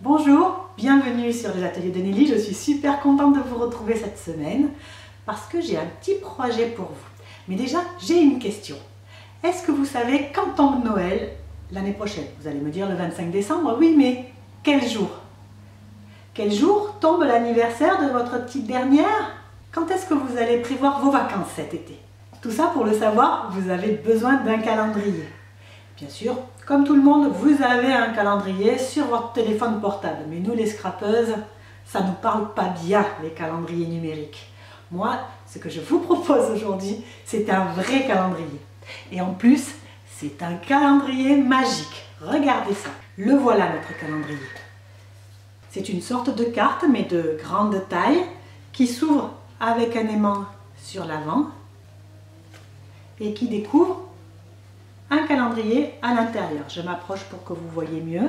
Bonjour, bienvenue sur les ateliers de Nelly. Je suis super contente de vous retrouver cette semaine parce que j'ai un petit projet pour vous. Mais déjà, j'ai une question. Est-ce que vous savez quand tombe Noël l'année prochaine? Vous allez me dire le 25 décembre, oui, mais quel jour? Quel jour tombe l'anniversaire de votre petite dernière? Quand est-ce que vous allez prévoir vos vacances cet été? Tout ça, pour le savoir, vous avez besoin d'un calendrier. Bien sûr, comme tout le monde, vous avez un calendrier sur votre téléphone portable. Mais nous, les scrapeuses, ça ne nous parle pas bien, les calendriers numériques. Moi, ce que je vous propose aujourd'hui, c'est un vrai calendrier. Et en plus, c'est un calendrier magique. Regardez ça. Le voilà, notre calendrier. C'est une sorte de carte, mais de grande taille, qui s'ouvre avec un aimant sur l'avant et qui découvre un calendrier à l'intérieur. Je m'approche pour que vous voyez mieux.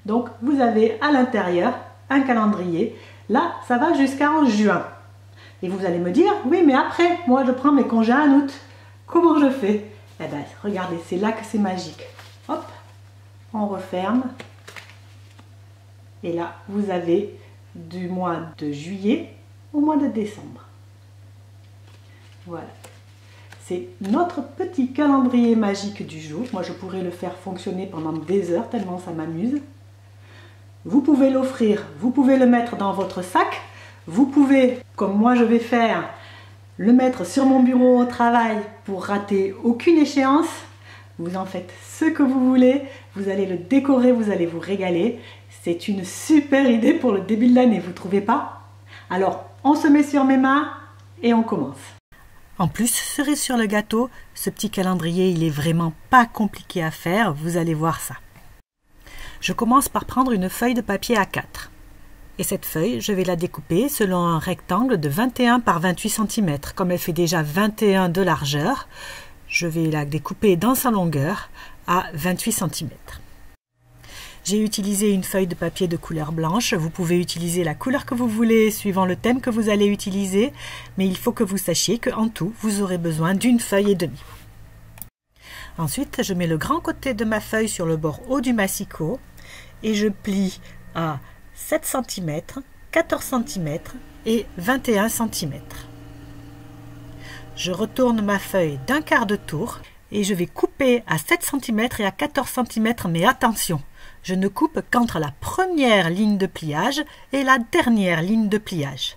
Donc, vous avez à l'intérieur un calendrier. Là, ça va jusqu'en juin. Et vous allez me dire, oui, mais après, moi, je prends mes congés en août. Comment je fais? Eh bien, regardez, c'est là que c'est magique. Hop, on referme. Et là, vous avez du mois de juillet au mois de décembre. Voilà. C'est notre petit calendrier magique du jour. Moi, je pourrais le faire fonctionner pendant des heures, tellement ça m'amuse. Vous pouvez l'offrir, vous pouvez le mettre dans votre sac. Vous pouvez, comme moi je vais faire, le mettre sur mon bureau au travail pour rater aucune échéance. Vous en faites ce que vous voulez. Vous allez le décorer, vous allez vous régaler. C'est une super idée pour le début de l'année, vous ne trouvez pas? Alors, on se met sur mes mains et on commence. En plus, cerise sur le gâteau, ce petit calendrier, il est vraiment pas compliqué à faire, vous allez voir ça. Je commence par prendre une feuille de papier A4. Et cette feuille, je vais la découper selon un rectangle de 21 par 28 cm. Comme elle fait déjà 21 de largeur, je vais la découper dans sa longueur à 28 cm. J'ai utilisé une feuille de papier de couleur blanche. Vous pouvez utiliser la couleur que vous voulez suivant le thème que vous allez utiliser. Mais il faut que vous sachiez qu'en tout, vous aurez besoin d'une feuille et demie. Ensuite, je mets le grand côté de ma feuille sur le bord haut du massicot et je plie à 7 cm, 14 cm et 21 cm. Je retourne ma feuille d'un quart de tour et je vais couper à 7 cm et à 14 cm, mais attention! Je ne coupe qu'entre la première ligne de pliage et la dernière ligne de pliage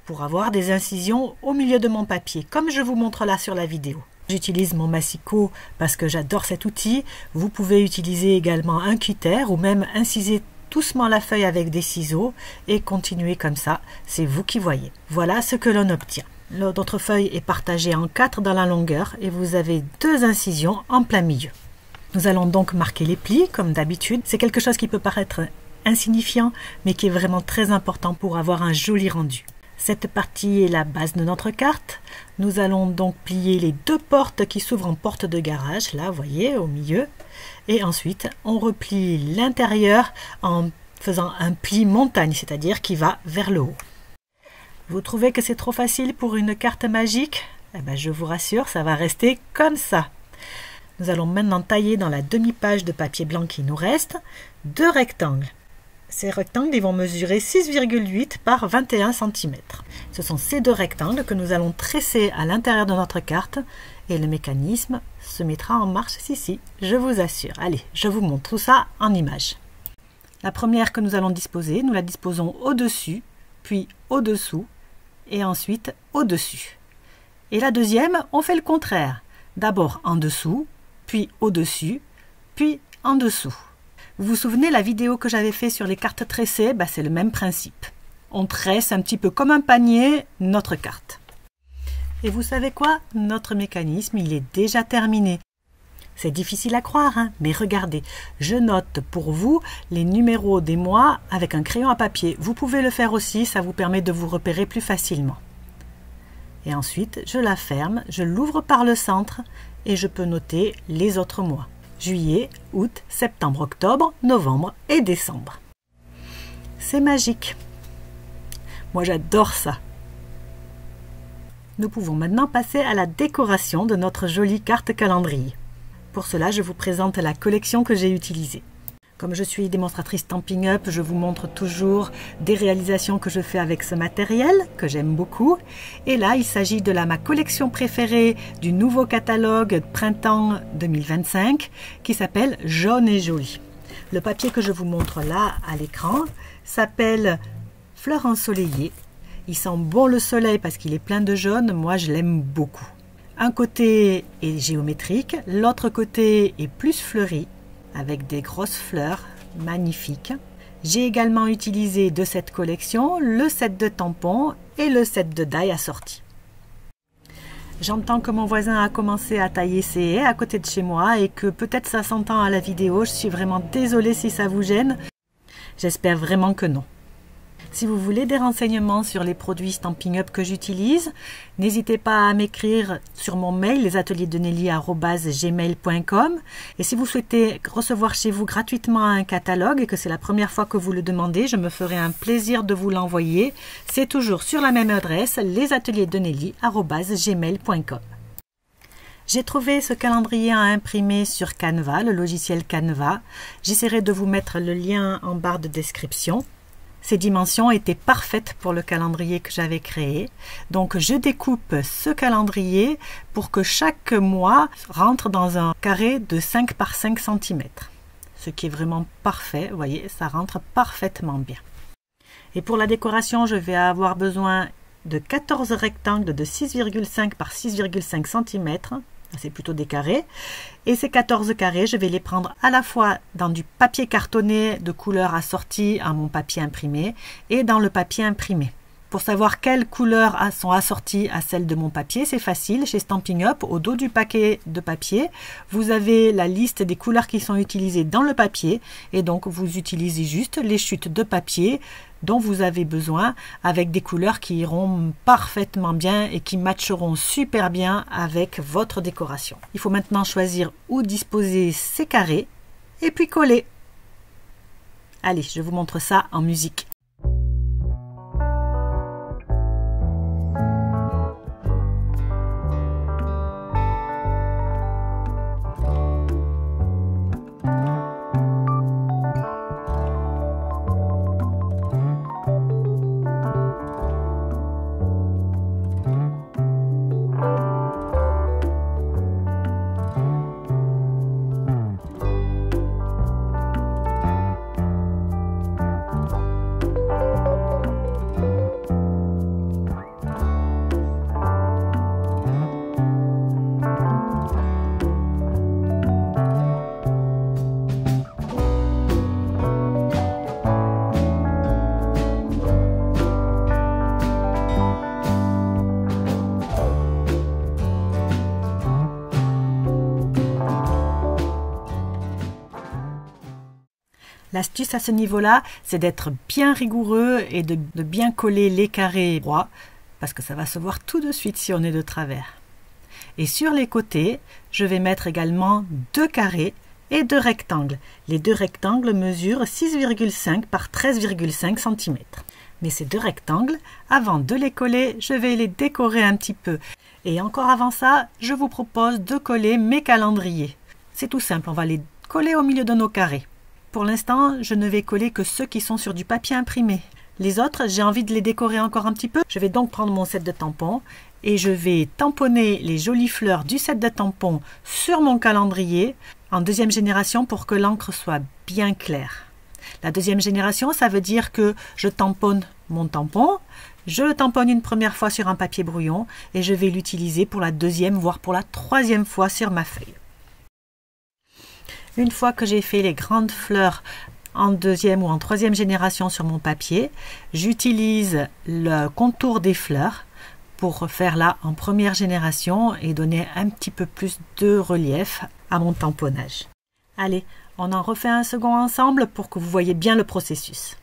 pour avoir des incisions au milieu de mon papier, comme je vous montre là sur la vidéo. J'utilise mon massicot parce que j'adore cet outil. Vous pouvez utiliser également un cutter ou même inciser doucement la feuille avec des ciseaux et continuer comme ça, c'est vous qui voyez. Voilà ce que l'on obtient. Notre feuille est partagée en 4 dans la longueur et vous avez 2 incisions en plein milieu. Nous allons donc marquer les plis, comme d'habitude. C'est quelque chose qui peut paraître insignifiant, mais qui est vraiment très important pour avoir un joli rendu. Cette partie est la base de notre carte. Nous allons donc plier les 2 portes qui s'ouvrent en porte de garage, là, vous voyez, au milieu. Et ensuite, on replie l'intérieur en faisant un pli montagne, c'est-à-dire qui va vers le haut. Vous trouvez que c'est trop facile pour une carte magique? Eh bien, je vous rassure, ça va rester comme ça. Nous allons maintenant tailler dans la demi-page de papier blanc qui nous reste 2 rectangles. Ces rectangles ils vont mesurer 6,8 par 21 cm. Ce sont ces 2 rectangles que nous allons tresser à l'intérieur de notre carte et le mécanisme se mettra en marche ici, je vous assure. Allez, je vous montre tout ça en images. La première que nous allons disposer, nous la disposons au-dessus, puis au-dessous et ensuite au-dessus. Et la deuxième, on fait le contraire. D'abord en dessous, puis au-dessus, puis en dessous. Vous vous souvenez la vidéo que j'avais fait sur les cartes tressées? C'est le même principe. On tresse un petit peu comme un panier notre carte. Et vous savez quoi? Notre mécanisme, il est déjà terminé. C'est difficile à croire, hein? Mais regardez, je note pour vous les numéros des mois avec un crayon à papier. Vous pouvez le faire aussi, ça vous permet de vous repérer plus facilement. Et ensuite, je la ferme, je l'ouvre par le centre et je peux noter les autres mois. Juillet, août, septembre, octobre, novembre et décembre. C'est magique. Moi, j'adore ça. Nous pouvons maintenant passer à la décoration de notre jolie carte calendrier. Pour cela, je vous présente la collection que j'ai utilisée. Comme je suis démonstratrice Stampin' Up, je vous montre toujours des réalisations que je fais avec ce matériel, que j'aime beaucoup. Et là, il s'agit de ma collection préférée du nouveau catalogue printemps 2025 qui s'appelle Jaune et Joli. Le papier que je vous montre là à l'écran s'appelle Fleurs ensoleillées. Il sent bon le soleil parce qu'il est plein de jaune, moi je l'aime beaucoup. Un côté est géométrique, l'autre côté est plus fleuri, avec des grosses fleurs magnifiques. J'ai également utilisé de cette collection le set de tampons et le set de die assorti. J'entends que mon voisin a commencé à tailler ses haies à côté de chez moi et que peut-être ça s'entend à la vidéo. Je suis vraiment désolée si ça vous gêne. J'espère vraiment que non. Si vous voulez des renseignements sur les produits Stampin' Up que j'utilise, n'hésitez pas à m'écrire sur mon mail lesatelierdesnelly@gmail.com. Et si vous souhaitez recevoir chez vous gratuitement un catalogue et que c'est la première fois que vous le demandez, je me ferai un plaisir de vous l'envoyer. C'est toujours sur la même adresse, lesatelierdesnelly@gmail.com. J'ai trouvé ce calendrier à imprimer sur Canva, le logiciel Canva. J'essaierai de vous mettre le lien en barre de description. Ces dimensions étaient parfaites pour le calendrier que j'avais créé. Donc je découpe ce calendrier pour que chaque mois rentre dans un carré de 5 par 5 cm. Ce qui est vraiment parfait, vous voyez, ça rentre parfaitement bien. Et pour la décoration, je vais avoir besoin de 14 rectangles de 6,5 par 6,5 cm. C'est plutôt des carrés. Et ces 14 carrés, je vais les prendre à la fois dans du papier cartonné de couleur assortie à mon papier imprimé et dans le papier imprimé. Pour savoir quelles couleurs sont assorties à celles de mon papier, c'est facile. Chez Stampin' Up, au dos du paquet de papier, vous avez la liste des couleurs qui sont utilisées dans le papier. Et donc, vous utilisez juste les chutes de papier dont vous avez besoin avec des couleurs qui iront parfaitement bien et qui matcheront super bien avec votre décoration. Il faut maintenant choisir où disposer ces carrés et puis coller. Allez, je vous montre ça en musique. L'astuce à ce niveau-là, c'est d'être bien rigoureux et de bien coller les carrés droits, parce que ça va se voir tout de suite si on est de travers. Et sur les côtés, je vais mettre également 2 carrés et 2 rectangles. Les 2 rectangles mesurent 6,5 par 13,5 cm. Mais ces 2 rectangles, avant de les coller, je vais les décorer un petit peu. Et encore avant ça, je vous propose de coller mes calendriers. C'est tout simple, on va les coller au milieu de nos carrés. Pour l'instant, je ne vais coller que ceux qui sont sur du papier imprimé. Les autres, j'ai envie de les décorer encore un petit peu. Je vais donc prendre mon set de tampons et je vais tamponner les jolies fleurs du set de tampons sur mon calendrier en deuxième génération pour que l'encre soit bien claire. La deuxième génération, ça veut dire que je tamponne mon tampon, je le tamponne une première fois sur un papier brouillon et je vais l'utiliser pour la deuxième, voire pour la troisième fois sur ma feuille. Une fois que j'ai fait les grandes fleurs en deuxième ou en troisième génération sur mon papier, j'utilise le contour des fleurs pour faire là en première génération et donner un petit peu plus de relief à mon tamponnage. Allez, on en refait un second ensemble pour que vous voyez bien le processus.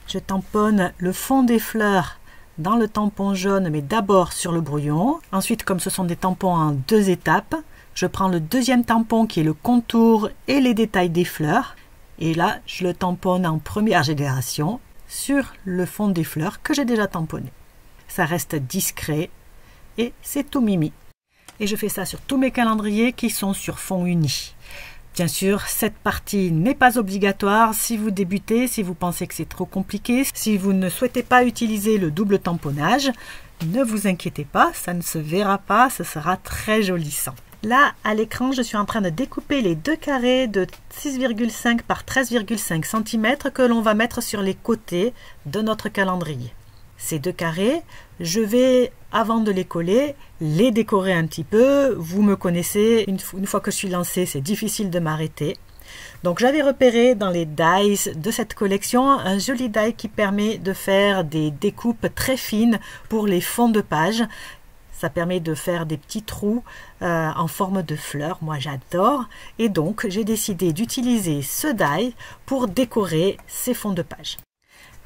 Je tamponne le fond des fleurs dans le tampon jaune, mais d'abord sur le brouillon. Ensuite, comme ce sont des tampons en 2 étapes, je prends le deuxième tampon qui est le contour et les détails des fleurs. Et là, je le tamponne en première génération sur le fond des fleurs que j'ai déjà tamponné. Ça reste discret et c'est tout mimi. Et je fais ça sur tous mes calendriers qui sont sur fond uni. Bien sûr, cette partie n'est pas obligatoire si vous débutez, si vous pensez que c'est trop compliqué, si vous ne souhaitez pas utiliser le double tamponnage, ne vous inquiétez pas, ça ne se verra pas, ce sera très joli sans. Là, à l'écran, je suis en train de découper les deux carrés de 6,5 par 13,5 cm que l'on va mettre sur les côtés de notre calendrier. Ces deux carrés, je vais, avant de les coller, les décorer un petit peu. Vous me connaissez, une fois que je suis lancée, c'est difficile de m'arrêter. Donc j'avais repéré dans les dies de cette collection un joli die qui permet de faire des découpes très fines pour les fonds de page. Ça permet de faire des petits trous en forme de fleurs, moi j'adore. Et donc j'ai décidé d'utiliser ce die pour décorer ces fonds de page.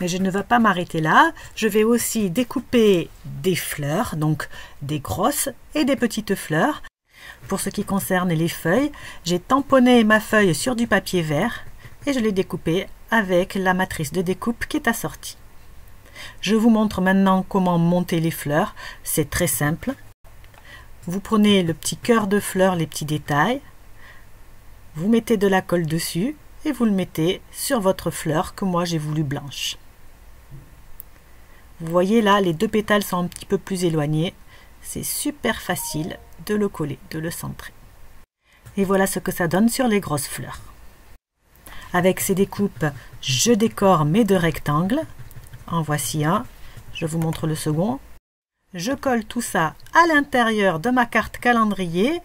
Mais je ne vais pas m'arrêter là, je vais aussi découper des fleurs, donc des grosses et des petites fleurs. Pour ce qui concerne les feuilles, j'ai tamponné ma feuille sur du papier vert et je l'ai découpée avec la matrice de découpe qui est assortie. Je vous montre maintenant comment monter les fleurs, c'est très simple. Vous prenez le petit cœur de fleurs, les petits détails, vous mettez de la colle dessus et vous le mettez sur votre fleur que moi j'ai voulu blanche. Vous voyez là, les deux pétales sont un petit peu plus éloignés. C'est super facile de le coller, de le centrer. Et voilà ce que ça donne sur les grosses fleurs. Avec ces découpes, je décore mes deux rectangles. En voici un. Je vous montre le second. Je colle tout ça à l'intérieur de ma carte calendrier.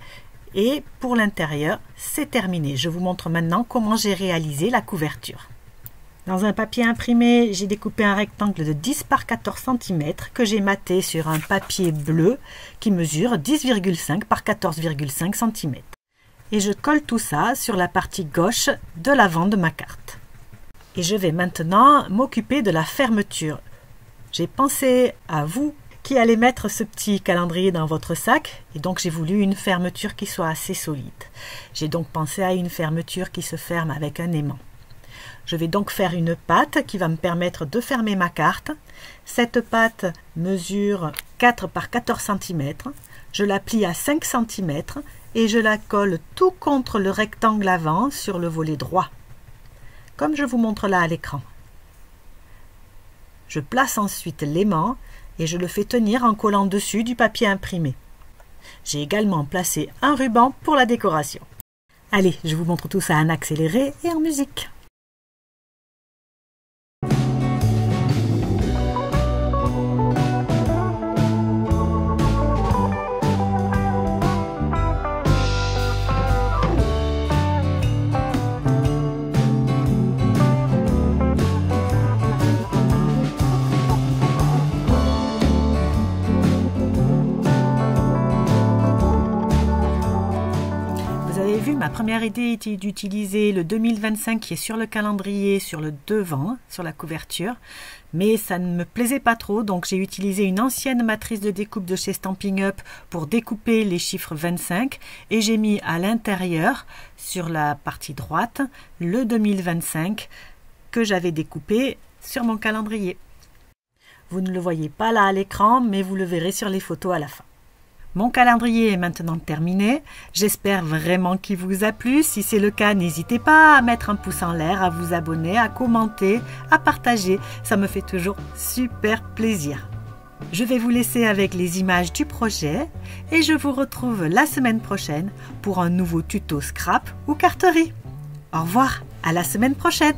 Et pour l'intérieur, c'est terminé. Je vous montre maintenant comment j'ai réalisé la couverture. Dans un papier imprimé, j'ai découpé un rectangle de 10 par 14 cm que j'ai maté sur un papier bleu qui mesure 10,5 par 14,5 cm. Et je colle tout ça sur la partie gauche de l'avant de ma carte. Et je vais maintenant m'occuper de la fermeture. J'ai pensé à vous qui allez mettre ce petit calendrier dans votre sac et donc j'ai voulu une fermeture qui soit assez solide. J'ai donc pensé à une fermeture qui se ferme avec un aimant. Je vais donc faire une patte qui va me permettre de fermer ma carte. Cette patte mesure 4 par 14 cm. Je la plie à 5 cm et je la colle tout contre le rectangle avant sur le volet droit, comme je vous montre là à l'écran. Je place ensuite l'aimant et je le fais tenir en collant dessus du papier imprimé. J'ai également placé un ruban pour la décoration. Allez, je vous montre tout ça en accéléré et en musique. Ma première idée était d'utiliser le 2025 qui est sur le calendrier, sur le devant, sur la couverture, mais ça ne me plaisait pas trop, donc j'ai utilisé une ancienne matrice de découpe de chez Stampin' Up pour découper les chiffres 25 et j'ai mis à l'intérieur, sur la partie droite, le 2025 que j'avais découpé sur mon calendrier. Vous ne le voyez pas là à l'écran, mais vous le verrez sur les photos à la fin. Mon calendrier est maintenant terminé, j'espère vraiment qu'il vous a plu. Si c'est le cas, n'hésitez pas à mettre un pouce en l'air, à vous abonner, à commenter, à partager, ça me fait toujours super plaisir. Je vais vous laisser avec les images du projet et je vous retrouve la semaine prochaine pour un nouveau tuto scrap ou carterie. Au revoir, à la semaine prochaine!